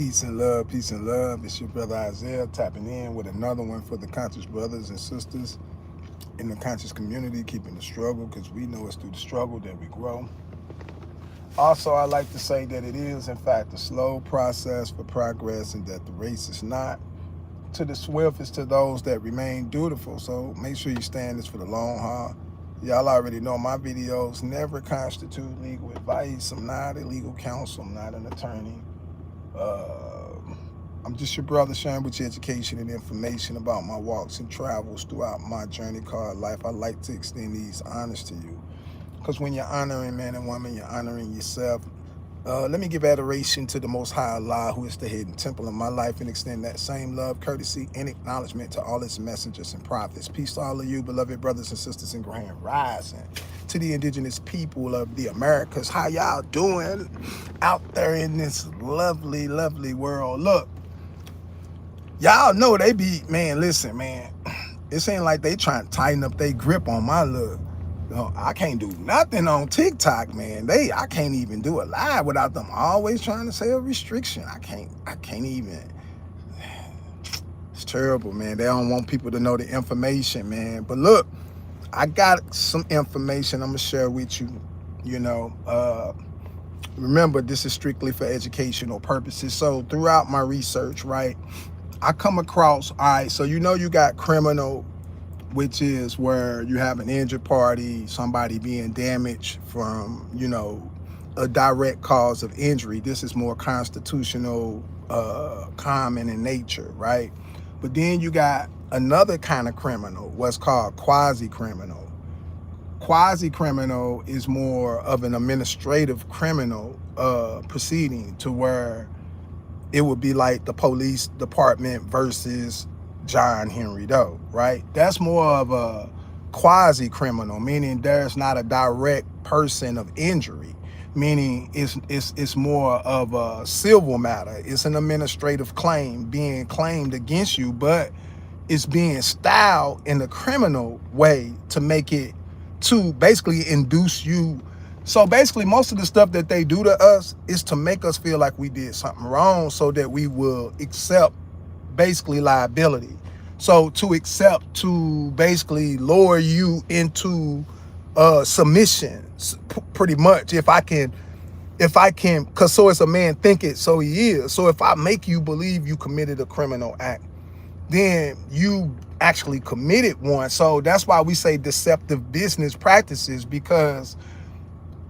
Peace and love, peace and love. It's your brother Isaiah tapping in with another one for the conscious brothers and sisters in the conscious community, keeping the struggle because we know it's through the struggle that we grow. Also, I like to say that it is, in fact, a slow process for progress and that the race is not to the swift, it's to those that remain dutiful. So make sure you stay in this for the long haul. Y'all already know my videos never constitute legal advice. I'm not a legal counsel. I'm not an attorney. Uh, I'm just your brother sharing with you education and information about my walks and travels throughout my journey called life. I like to extend these honors to you because when you're honoring man and woman, you're honoring yourself. Let me give adoration to the Most High Allah, who is the hidden temple of my life, and extend that same love, courtesy, and acknowledgement to all its messengers and prophets. Peace to all of you, beloved brothers and sisters in Grand Rising. To the indigenous people of the Americas, how y'all doing out there in this lovely, lovely world? Look, y'all know they be, man, listen, man. It ain't like they trying to tighten up their grip on my look. No, I can't do nothing on TikTok, man. I can't even do a live without them always trying to say a restriction. I can't even. It's terrible, man. They don't want people to know the information, man. But look, I got some information I'm gonna share with you. Remember, this is strictly for educational purposes. So throughout my research, right, I come across, all right, so you got criminal, which is where you have an injured party, somebody being damaged from, a direct cause of injury. This is more constitutional, common in nature, right? But then you got another kind of criminal, what's called quasi-criminal. Quasi-criminal is more of an administrative criminal proceeding to where it would be like the police department versus John Henry Doe, right? That's more of a quasi-criminal, meaning there's not a direct person of injury, meaning it's more of a civil matter. It's an administrative claim being claimed against you, but it's being styled in a criminal way to make it, to basically induce you. So basically, most of the stuff that they do to us is to make us feel like we did something wrong so that we will accept basically liability. So to basically lower you into submission, pretty much. If I can, because so it's a man think it, so he is. So if I make you believe you committed a criminal act, then you actually committed one. So that's why we say deceptive business practices, because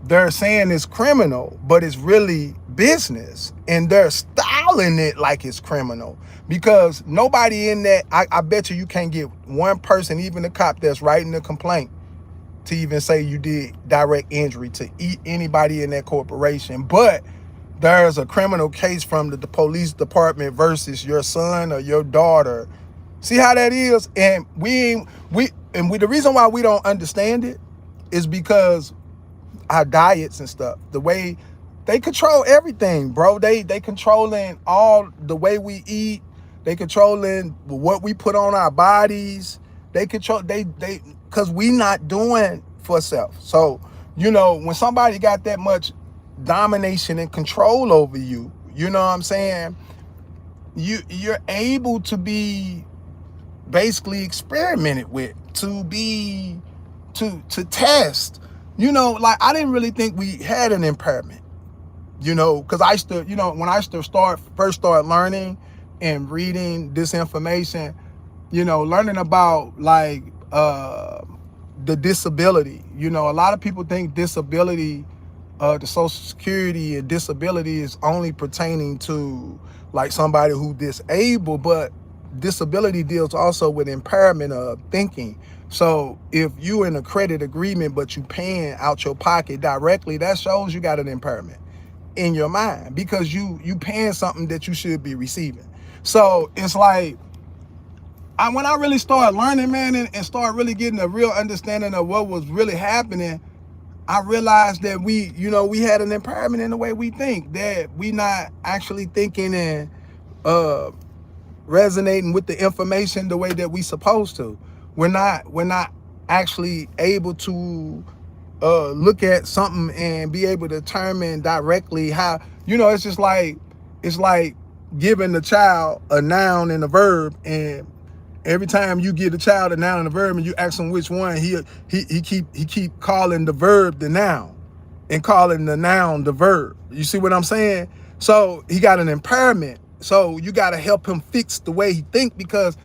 they're saying it's criminal, but it's really business, and they're styling it like it's criminal, because nobody in that, I bet you can't get one person, even the cop that's writing the complaint, to even say you did direct injury to anybody in that corporation. But there's a criminal case from the police department versus your son or your daughter. See how that is? And the reason why we don't understand it is because our diets and stuff, the way they control everything, bro. They controlling all the way we eat. They controlling what we put on our bodies. They control, because we not doing for self. So, when somebody got that much domination and control over you, you know what I'm saying? You're able to be basically experimented with, to test. Like, I didn't really think we had an impairment, because I still, when I still first started learning and reading this information, learning about like the disability. A lot of people think disability, the Social Security and disability is only pertaining to like somebody who disabled, but disability deals also with impairment of thinking. So if you in a credit agreement, but you paying out your pocket directly, that shows you got an impairment in your mind, because you paying something that you should be receiving. So it's like, when I really started learning, man, and started really getting a real understanding of what was really happening, I realized that we had an impairment in the way we think, that we not actually thinking and resonating with the information the way that we supposed to. We're not actually able to look at something and be able to determine directly how, it's just like, giving the child a noun and a verb, and every time you give the child a noun and a verb and you ask him which one, he keep calling the verb the noun and calling the noun the verb. You see what I'm saying? So he got an impairment. So you got to help him fix the way he think, because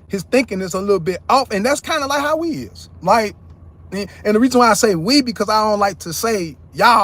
his thinking is a little bit off, and that's kind of like how we is. Like, and the reason why I say we, because I don't like to say y'all.